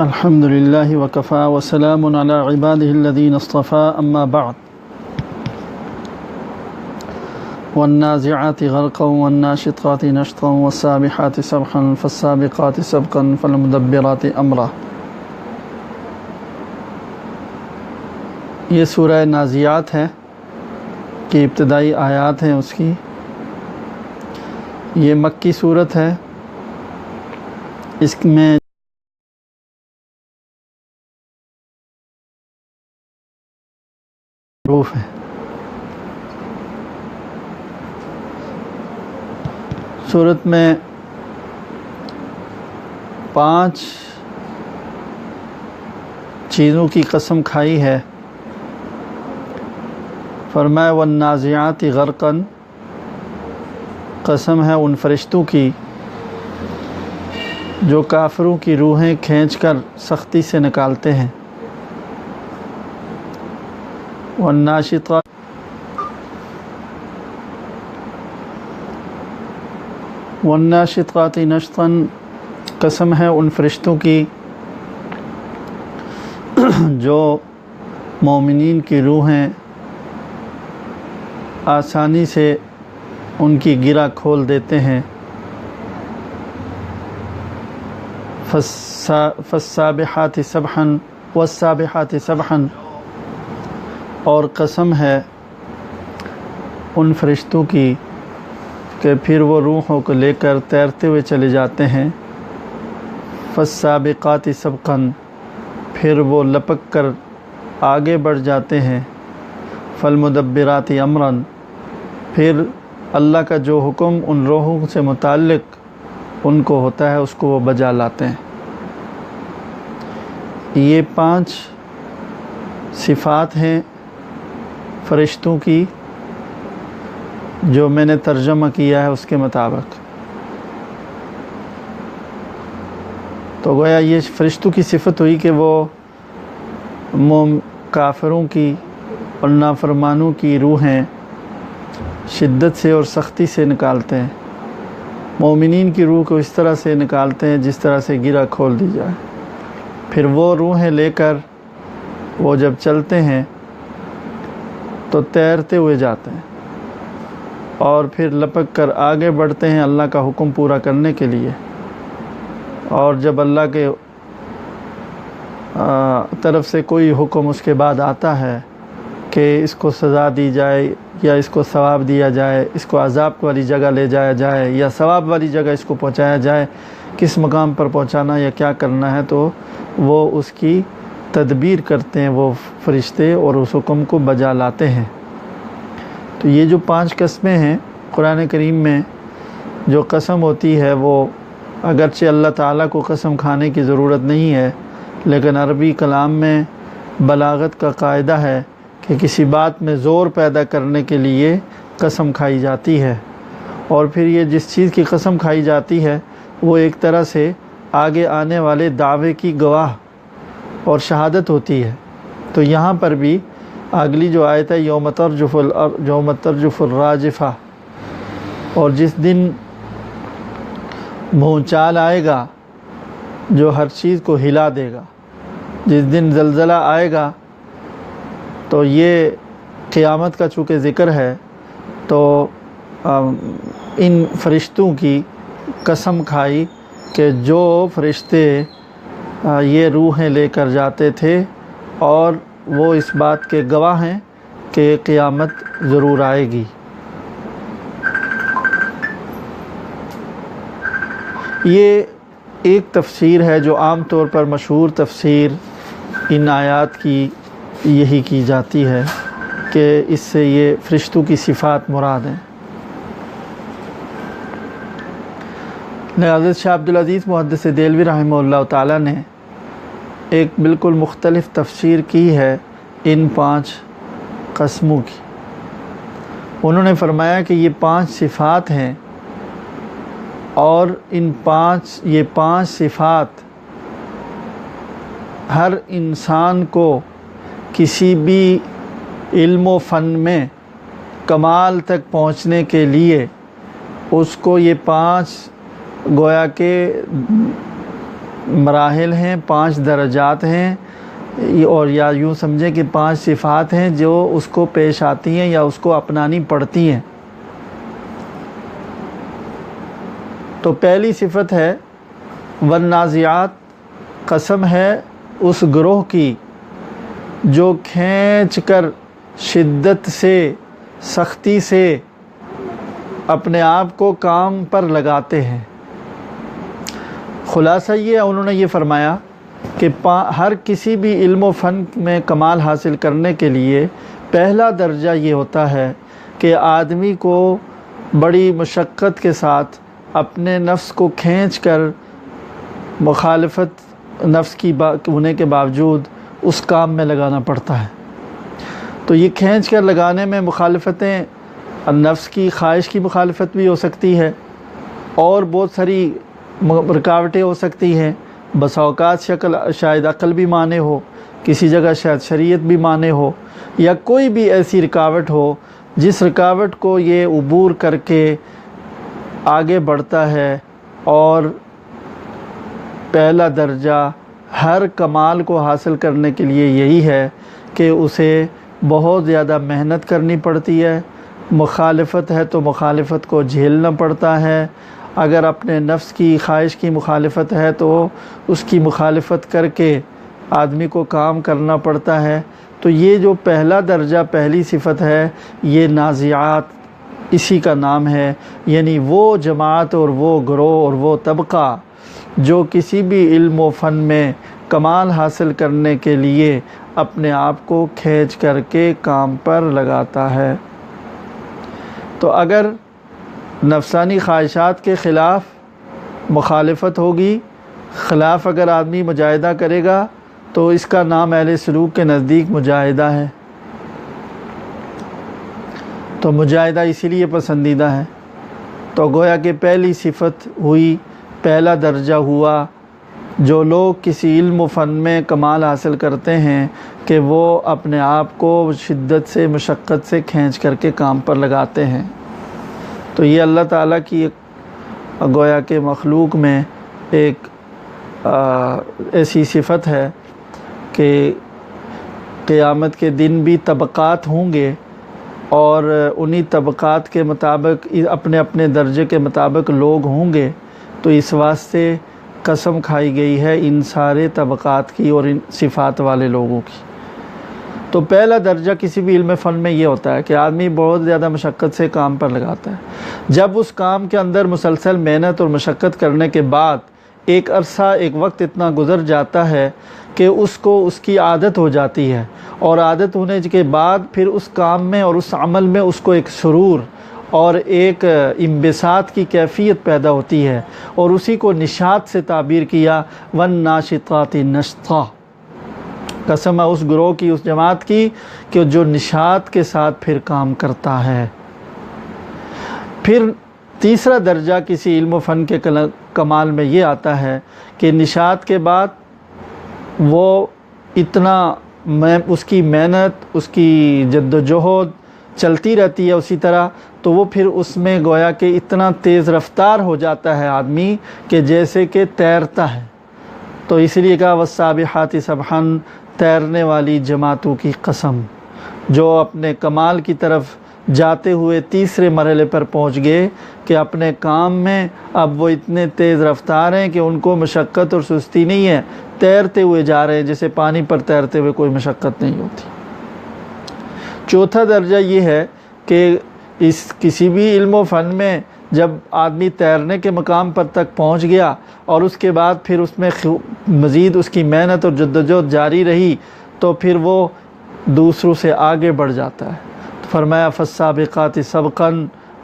الحمد لله وكفى وسلام على عباده الذين اصطفى أما بعد والنازعات غرقا والناشطات نشطا والسابحات سبحا فالسابقات سبقا فالمدبرات أمرا۔ یہ سورہ نازعات ہے کہ ابتدائی آیات ہیں اس کی۔ یہ مکی صورت ہے، اس میں حروف ہیں۔ سورت میں 5 چیزوں کی قسم کھائی ہے۔ فرمایا والنازعات غرقا، قسم ہے ان فرشتوں کی جو کافروں کی روحیں کھینچ کر سختی سے نکالتے ہیں۔ والناشطات نشطا، قسم ہے ان فرشتوں کی جو مومنین کی روحیں آسانی سے ان کی گرہ کھول دیتے ہیں۔ فالسابحات سبحا والسابحات سبحا، اور قسم ہے ان فرشتوں کی کہ پھر وہ روحوں کو لے کر تیرتے ہوئے چلے جاتے ہیں۔ فالسابقات سبقا، پھر وہ لپک کر آگے بڑھ جاتے ہیں۔ فالمدبرات امرا، پھر اللہ کا جو حکم ان روحوں سے متعلق ان کو ہوتا ہے اس کو وہ بجا لاتے ہیں۔ یہ 5 صفات ہیں فرشتوں کی جو میں نے ترجمہ کیا ہے اس کے مطابق۔ تو گویا یہ فرشتوں کی صفت ہوئی کہ وہ کافروں کی اور نافرمانوں کی روحیں شدت سے اور سختی سے نکالتے ہیں۔ مومنین کی روح کو اس طرح سے نکالتے ہیں جس طرح سے گرہ کھول دی جائے۔ پھر وہ روحیں لے کر وہ جب چلتے ہیں تو تیرتے ہوئے جاتے ہیں اور پھر لپک کر آگے بڑھتے ہیں اللہ کا حکم پورا کرنے کے لیے۔ اور جب اللہ کے طرف سے کوئی حکم اس کے بعد آتا ہے کہ اس کو سزا دی جائے یا اس کو ثواب دیا جائے، اس کو عذاب والی جگہ لے جایا جائے یا ثواب والی جگہ اس کو پہنچایا جائے، کس مقام پر پہنچانا یا کیا کرنا ہے، تو وہ اس کی تدبیر کرتے ہیں وہ فرشتے اور اس حکم کو بجا لاتے ہیں۔ تو یہ جو 5 قسمیں ہیں قرآن کریم میں جو قسم ہوتی ہے وہ اگرچہ اللہ تعالیٰ کو قسم کھانے کی ضرورت نہیں ہے، لیکن عربی کلام میں بلاغت کا قاعدہ ہے کہ کسی بات میں زور پیدا کرنے کے لیے قسم کھائی جاتی ہے، اور پھر یہ جس چیز کی قسم کھائی جاتی ہے وہ ایک طرح سے آگے آنے والے دعوے کی گواہ اور شہادت ہوتی ہے۔ تو یہاں پر بھی اگلی جو آیت ہے یوم ترجف الراجفہ، اور جس دن بھونچال آئے گا جو ہر چیز کو ہلا دے گا، جس دن زلزلہ آئے گا، تو یہ قیامت کا چونکہ ذکر ہے تو ان فرشتوں کی قسم کھائی کہ جو فرشتے یہ روحیں لے کر جاتے تھے اور وہ اس بات کے گواہ ہیں کہ قیامت ضرور آئے گی۔ یہ ایک تفسیر ہے جو عام طور پر مشہور تفسیر ان آیات کی یہی کی جاتی ہے کہ اس سے یہ فرشتوں کی صفات مراد ہیں۔ حضرت شاہ عبدالعزیز محدث دہلوی رحمہ اللہ تعالیٰ نے ایک بالکل مختلف تفسیر کی ہے ان 5 قسموں کی۔ انہوں نے فرمایا کہ یہ 5 صفات ہیں، اور یہ 5 صفات ہر انسان کو کسی بھی علم و فن میں کمال تک پہنچنے کے لیے اس کو یہ 5 گویا کہ مراحل ہیں، 5 درجات ہیں، اور یا یوں سمجھیں کہ 5 صفات ہیں جو اس کو پیش آتی ہیں یا اس کو اپنانی پڑتی ہیں۔ تو پہلی صفت ہے والنازعات، قسم ہے اس گروہ کی جو کھینچ کر شدت سے، سختی سے اپنے آپ کو کام پر لگاتے ہیں۔ خلاصہ یہ انہوں نے یہ فرمایا کہ ہر کسی بھی علم و فن میں کمال حاصل کرنے کے لیے پہلا درجہ یہ ہوتا ہے کہ آدمی کو بڑی مشقت کے ساتھ اپنے نفس کو کھینچ کر، مخالفت نفس کی ہونے کے باوجود اس کام میں لگانا پڑتا ہے۔ تو یہ کھینچ کر لگانے میں مخالفتیں، نفس کی خواہش کی مخالفت بھی ہو سکتی ہے، اور بہت ساری رکاوٹیں ہو سکتی ہیں۔ بس اوقات شاید عقل بھی مانے ہو، کسی جگہ شاید شریعت بھی مانے ہو، یا کوئی بھی ایسی رکاوٹ ہو جس رکاوٹ کو یہ عبور کر کے آگے بڑھتا ہے۔ اور پہلا درجہ ہر کمال کو حاصل کرنے کے لیے یہی ہے کہ اسے بہت زیادہ محنت کرنی پڑتی ہے، مخالفت ہے تو مخالفت کو جھیلنا پڑتا ہے، اگر اپنے نفس کی خواہش کی مخالفت ہے تو اس کی مخالفت کر کے آدمی کو کام کرنا پڑتا ہے۔ تو یہ جو پہلا درجہ، پہلی صفت ہے، یہ نازعات اسی کا نام ہے، یعنی وہ جماعت اور وہ گروہ اور وہ طبقہ جو کسی بھی علم و فن میں کمال حاصل کرنے کے لیے اپنے آپ کو کھینچ کر کے کام پر لگاتا ہے۔ تو اگر نفسانی خواہشات کے خلاف مخالفت ہوگی، خلاف اگر آدمی مجاہدہ کرے گا تو اس کا نام اہل سلوک کے نزدیک مجاہدہ ہے۔ تو مجاہدہ اسی لیے پسندیدہ ہے۔ تو گویا کہ پہلی صفت ہوئی، پہلا درجہ ہوا جو لوگ کسی علم و فن میں کمال حاصل کرتے ہیں کہ وہ اپنے آپ کو شدت سے، مشقت سے کھینچ کر کے کام پر لگاتے ہیں۔ تو یہ اللہ تعالیٰ کی گویا کہ مخلوق میں ایک ایسی صفت ہے کہ قیامت کے دن بھی طبقات ہوں گے، اور انہی طبقات کے مطابق اپنے اپنے درجے کے مطابق لوگ ہوں گے۔ تو اس واسطے قسم کھائی گئی ہے ان سارے طبقات کی اور ان صفات والے لوگوں کی۔ تو پہلا درجہ کسی بھی علم فن میں یہ ہوتا ہے کہ آدمی بہت زیادہ مشقت سے کام پر لگاتا ہے۔ جب اس کام کے اندر مسلسل محنت اور مشقت کرنے کے بعد ایک عرصہ، ایک وقت اتنا گزر جاتا ہے کہ اس کو اس کی عادت ہو جاتی ہے، اور عادت ہونے کے بعد پھر اس کام میں اور اس عمل میں اس کو ایک سرور اور ایک انبساط کی کیفیت پیدا ہوتی ہے، اور اسی کو نشاط سے تعبیر کیا، وَالنَّاشِطَاتِ نَشْطًا۔ قسم ہے اس گروہ کی، اس جماعت کی کہ جو نشاط کے ساتھ پھر کام کرتا ہے۔ پھر تیسرا درجہ کسی علم و فن کے کمال میں یہ آتا ہے کہ نشاط کے بعد وہ اتنا اس کی محنت، اس کی جد و جہد چلتی رہتی ہے اسی طرح، تو وہ پھر اس میں گویا کہ اتنا تیز رفتار ہو جاتا ہے آدمی کہ جیسے کہ تیرتا ہے۔ تو اس لیے کہا والسابحات سبحا، تیرنے والی جماعتوں کی قسم، جو اپنے کمال کی طرف جاتے ہوئے تیسرے مرحلے پر پہنچ گئے کہ اپنے کام میں اب وہ اتنے تیز رفتار ہیں کہ ان کو مشقت اور سستی نہیں ہے، تیرتے ہوئے جا رہے ہیں، جیسے پانی پر تیرتے ہوئے کوئی مشقت نہیں ہوتی۔ چوتھا درجہ یہ ہے کہ کسی بھی علم و فن میں جب آدمی تیرنے کے مقام پر تک پہنچ گیا اور اس کے بعد پھر اس میں مزید اس کی محنت اور جدوجہد جاری رہی، تو پھر وہ دوسروں سے آگے بڑھ جاتا ہے۔ تو فرمایا فالسابقات سبقا،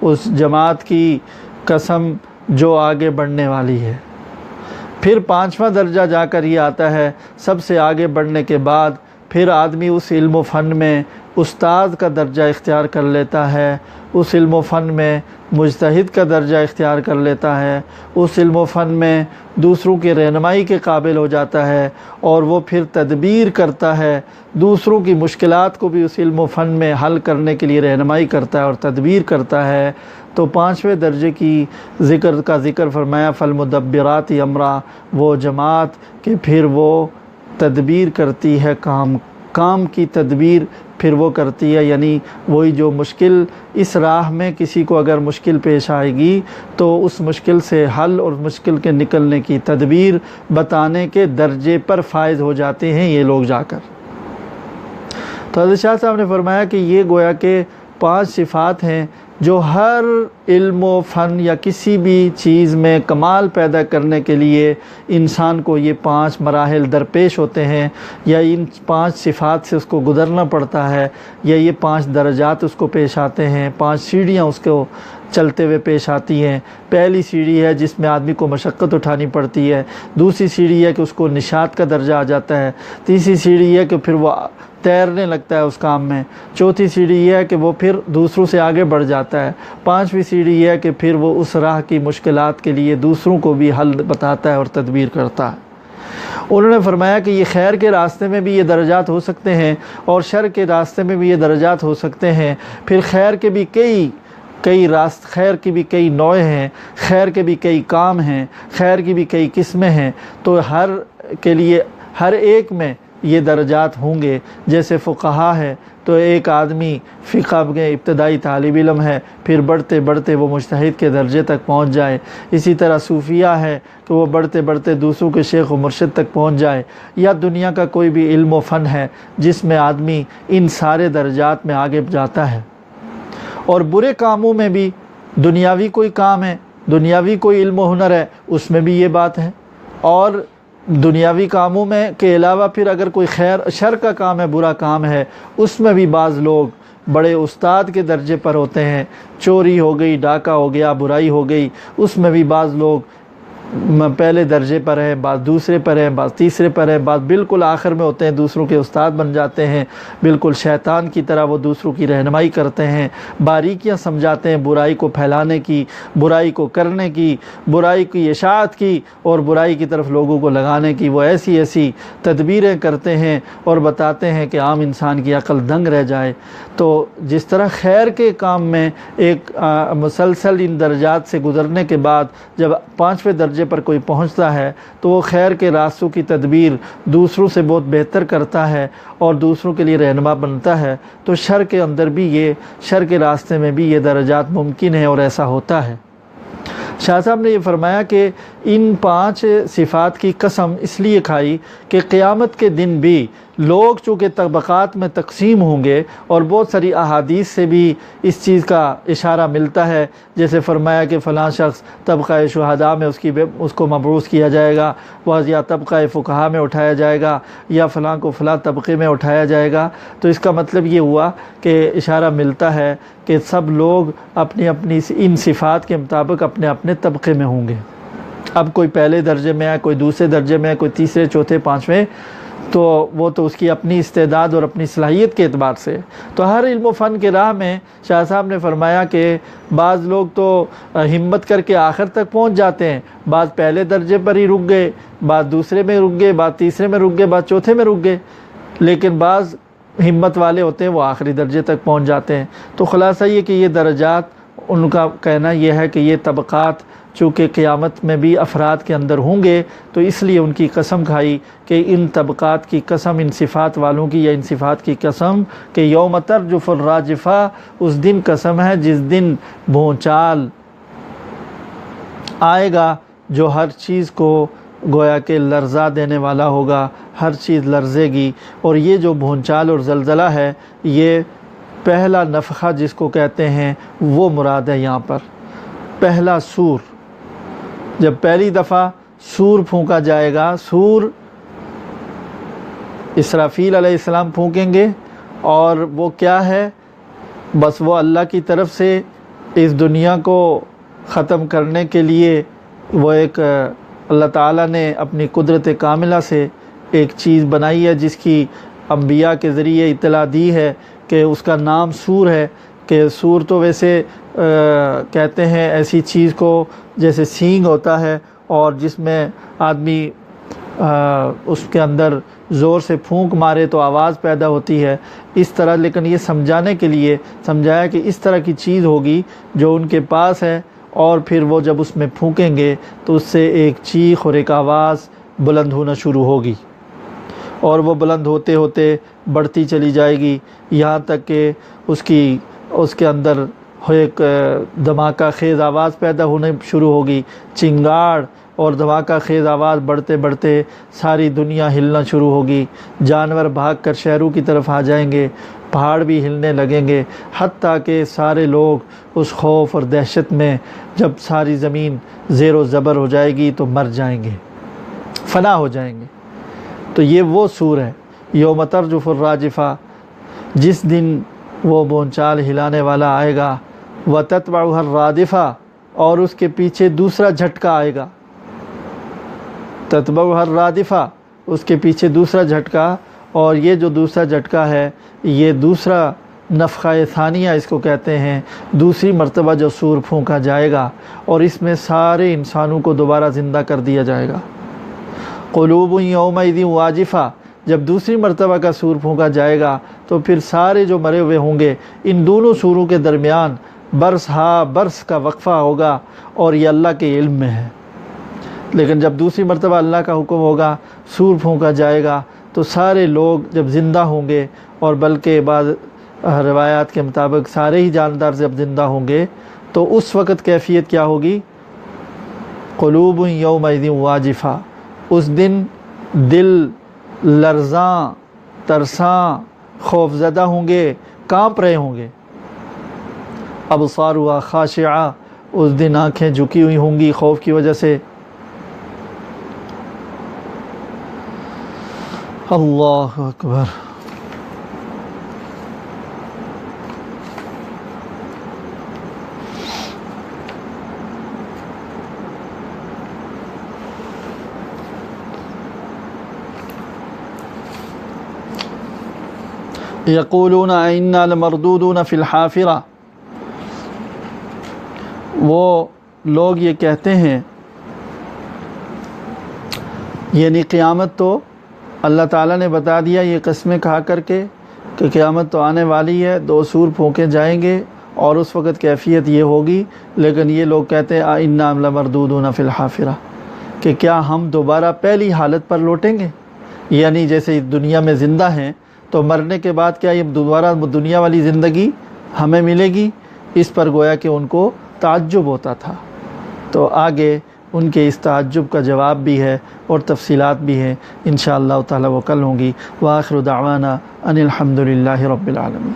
اس جماعت کی قسم جو آگے بڑھنے والی ہے۔ پھر پانچواں درجہ جا کر یہ آتا ہے، سب سے آگے بڑھنے کے بعد پھر آدمی اس علم و فن میں استاد کا درجہ اختیار کر لیتا ہے، اس علم و فن میں مجتہد کا درجہ اختیار کر لیتا ہے، اس علم و فن میں دوسروں کی رہنمائی کے قابل ہو جاتا ہے، اور وہ پھر تدبیر کرتا ہے، دوسروں کی مشکلات کو بھی اس علم و فن میں حل کرنے کے لیے رہنمائی کرتا ہے اور تدبیر کرتا ہے۔ تو 5ویں درجے کی ذکر فرمایا فالمدبرات امرا، وہ جماعت کہ پھر وہ تدبیر کرتی ہے، کام کی تدبیر پھر وہ کرتی ہے، یعنی وہی جو مشکل اس راہ میں کسی کو اگر مشکل پیش آئے گی تو اس مشکل سے حل اور مشکل کے نکلنے کی تدبیر بتانے کے درجے پر فائز ہو جاتے ہیں یہ لوگ جا کر۔ تو حضرت شاہ صاحب نے فرمایا کہ یہ گویا کہ 5 صفات ہیں جو ہر علم و فن یا کسی بھی چیز میں کمال پیدا کرنے کے لیے انسان کو یہ 5 مراحل درپیش ہوتے ہیں، یا ان 5 صفات سے اس کو گزرنا پڑتا ہے، یا یہ 5 درجات اس کو پیش آتے ہیں، 5 سیڑھیاں اس کو چلتے ہوئے پیش آتی ہیں۔ پہلی سیڑھی ہے جس میں آدمی کو مشقت اٹھانی پڑتی ہے، دوسری سیڑھی ہے کہ اس کو نشاط کا درجہ آ جاتا ہے، تیسری سیڑھی ہے کہ پھر وہ تیرنے لگتا ہے اس کام میں، چوتھی سیڑھی یہ ہے کہ وہ پھر دوسروں سے آگے بڑھ جاتا ہے، 5ویں سیڑھی یہ ہے کہ پھر وہ اس راہ کی مشکلات کے لیے دوسروں کو بھی حل بتاتا ہے اور تدبیر کرتا ہے۔ انہوں نے فرمایا کہ یہ خیر کے راستے میں بھی یہ درجات ہو سکتے ہیں اور شر کے راستے میں بھی یہ درجات ہو سکتے ہیں۔ پھر خیر کے بھی کئی خیر کی بھی کئی نوع ہیں، خیر کے بھی کئی کام ہیں، خیر کی بھی کئی قسمیں ہیں، تو ہر کے لیے ہر ایک میں یہ درجات ہوں گے۔ جیسے فقہا ہے تو ایک آدمی فقہ کے ابتدائی طالب علم ہے، پھر بڑھتے بڑھتے وہ مجتہد کے درجے تک پہنچ جائے۔ اسی طرح صوفیہ ہے کہ وہ بڑھتے بڑھتے دوسروں کے شیخ و مرشد تک پہنچ جائے، یا دنیا کا کوئی بھی علم و فن ہے جس میں آدمی ان سارے درجات میں آگے جاتا ہے۔ اور برے کاموں میں بھی دنیاوی کوئی کام ہے، دنیاوی کوئی علم و ہنر ہے، اس میں بھی یہ بات ہے، اور دنیاوی کاموں میں کے علاوہ پھر اگر کوئی شر کا کام ہے، برا کام ہے، اس میں بھی بعض لوگ بڑے استاد کے درجے پر ہوتے ہیں۔ چوری ہو گئی، ڈاکہ ہو گیا، برائی ہو گئی، اس میں بھی بعض لوگ پہلے درجے پر ہیں، بعض دوسرے پر ہیں، بعض تیسرے پر ہیں، بعض بالکل آخر میں ہوتے ہیں، دوسروں کے استاد بن جاتے ہیں، بالکل شیطان کی طرح وہ دوسروں کی رہنمائی کرتے ہیں، باریکیاں سمجھاتے ہیں برائی کو پھیلانے کی، برائی کو کرنے کی، برائی کی اشاعت کی اور برائی کی طرف لوگوں کو لگانے کی۔ وہ ایسی تدبیریں کرتے ہیں اور بتاتے ہیں کہ عام انسان کی عقل دنگ رہ جائے۔ تو جس طرح خیر کے کام میں ایک مسلسل ان درجات سے گزرنے کے بعد جب 5ویں درجے پر کوئی پہنچتا ہے تو وہ خیر کے راستوں کی تدبیر دوسروں سے بہت بہتر کرتا ہے اور دوسروں کے لیے رہنما بنتا ہے، تو شر کے اندر بھی شر کے راستے میں بھی یہ درجات ممکن ہے اور ایسا ہوتا ہے۔ شاہ صاحب نے یہ فرمایا کہ ان 5 صفات کی قسم اس لیے کھائی کہ قیامت کے دن بھی لوگ چونکہ طبقات میں تقسیم ہوں گے، اور بہت ساری احادیث سے بھی اس چیز کا اشارہ ملتا ہے، جیسے فرمایا کہ فلاں شخص طبقہ شہداء میں اس کو مبعوث کیا جائے گا، وہ یا طبقہ فقہا میں اٹھایا جائے گا، یا فلاں کو فلاں طبقے میں اٹھایا جائے گا۔ تو اس کا مطلب یہ ہوا کہ اشارہ ملتا ہے کہ سب لوگ اپنی اپنی ان صفات کے مطابق اپنے اپنے طبقے میں ہوں گے۔ اب کوئی پہلے درجے میں ہے، کوئی دوسرے درجے میں ہے، کوئی تیسرے، چوتھے، 5ویں، تو وہ تو اس کی اپنی استعداد اور اپنی صلاحیت کے اعتبار سے۔ تو ہر علم و فن کے راہ میں شاہ صاحب نے فرمایا کہ بعض لوگ تو ہمت کر کے آخر تک پہنچ جاتے ہیں، بعض پہلے درجے پر ہی رک گئے، بعض دوسرے میں رک گئے، بعض تیسرے میں رک گئے، بعض چوتھے میں رک گئے، لیکن بعض ہمت والے ہوتے ہیں وہ آخری درجے تک پہنچ جاتے ہیں۔ تو خلاصہ یہ کہ یہ درجات، ان کا کہنا یہ ہے کہ یہ طبقات چونکہ قیامت میں بھی افراد کے اندر ہوں گے، تو اس لیے ان کی قسم کھائی کہ ان طبقات کی قسم، ان صفات والوں کی یا ان صفات کی قسم کہ یوم ترجف الراجفہ، اس دن قسم ہے جس دن بھونچال آئے گا جو ہر چیز کو گویا کہ لرزا دینے والا ہوگا، ہر چیز لرزے گی۔ اور یہ جو بھونچال اور زلزلہ ہے، یہ پہلا نفخہ جس کو کہتے ہیں وہ مراد ہے یہاں پر، پہلا سور۔ جب پہلی دفعہ سور پھونکا جائے گا، سور اسرافیل علیہ السلام پھونکیں گے، اور وہ کیا ہے، بس وہ اللہ کی طرف سے اس دنیا کو ختم کرنے کے لیے وہ ایک اللہ تعالیٰ نے اپنی قدرت کاملہ سے ایک چیز بنائی ہے، جس کی انبیاء کے ذریعے اطلاع دی ہے کہ اس کا نام سور ہے، کہ سور تو ویسے کہتے ہیں ایسی چیز کو جیسے سینگ ہوتا ہے اور جس میں آدمی اس کے اندر زور سے پھونک مارے تو آواز پیدا ہوتی ہے، اس طرح، لیکن یہ سمجھانے کے لیے سمجھایا کہ اس طرح کی چیز ہوگی جو ان کے پاس ہے، اور پھر وہ جب اس میں پھونکیں گے تو اس سے ایک چیخ اور ایک آواز بلند ہونا شروع ہوگی، اور وہ بلند ہوتے ہوتے بڑھتی چلی جائے گی، یہاں تک کہ اس کے اندر ایک دھماکہ خیز آواز پیدا ہونے شروع ہوگی، چنگاڑ اور دھماکہ خیز آواز بڑھتے بڑھتے ساری دنیا ہلنا شروع ہوگی، جانور بھاگ کر شہروں کی طرف آ جائیں گے، پہاڑ بھی ہلنے لگیں گے، حتیٰ کہ سارے لوگ اس خوف اور دہشت میں جب ساری زمین زیر و زبر ہو جائے گی تو مر جائیں گے، فنا ہو جائیں گے۔ تو یہ وہ سور ہے، یوم ترجف الراجفہ، جس دن وہ بونچال ہلانے والا آئے گا، وتتبعها الرادفہ، اور اس کے پیچھے دوسرا جھٹکا آئے گا، تتبعها الرادفہ، اس کے پیچھے دوسرا جھٹکا، اور یہ جو دوسرا جھٹکا ہے یہ دوسرا نفخہ ثانیہ اس کو کہتے ہیں، دوسری مرتبہ جو سور پھونکا جائے گا، اور اس میں سارے انسانوں کو دوبارہ زندہ کر دیا جائے گا۔ قلوب یومئذ واجفہ، جب دوسری مرتبہ کا سور پھونکا جائے گا تو پھر سارے جو مرے ہوئے ہوں گے، ان دونوں سوروں کے درمیان برس ہا برس کا وقفہ ہوگا، اور یہ اللہ کے علم میں ہے، لیکن جب دوسری مرتبہ اللہ کا حکم ہوگا، سور پھونکا جائے گا تو سارے لوگ جب زندہ ہوں گے، اور بلکہ بعض روایات کے مطابق سارے ہی جاندار جب زندہ ہوں گے تو اس وقت کیفیت کیا ہوگی؟ قلوب یومئذ واجفہ، اس دن دل لرزاں، ترساں، خوفزدہ ہوں گے، کانپ رہے ہوں گے، ابصارها خاشعہ، اس دن آنکھیں جھکی ہوئی ہوں گی خوف کی وجہ سے۔ اللہ اکبر۔ یقولون انا لمردودون فی الحافرہ، وہ لوگ یہ کہتے ہیں، یعنی قیامت تو اللہ تعالیٰ نے بتا دیا یہ قسمیں کھا کر کے کہ قیامت تو آنے والی ہے، دو سور پھونکے جائیں گے اور اس وقت کیفیت یہ ہوگی، لیکن یہ لوگ کہتے ہیں انا لمردودون فی الحافرہ، کہ کیا ہم دوبارہ پہلی حالت پر لوٹیں گے؟ یعنی جیسے دنیا میں زندہ ہیں تو مرنے کے بعد کیا یہ دوبارہ دنیا والی زندگی ہمیں ملے گی؟ اس پر گویا کہ ان کو تعجب ہوتا تھا۔ تو آگے ان کے اس تعجب کا جواب بھی ہے اور تفصیلات بھی ہیں، انشاءاللہ تعالی وہ کل ہوں گی۔ وآخر دعوانا ان الحمد للہ رب العالمین۔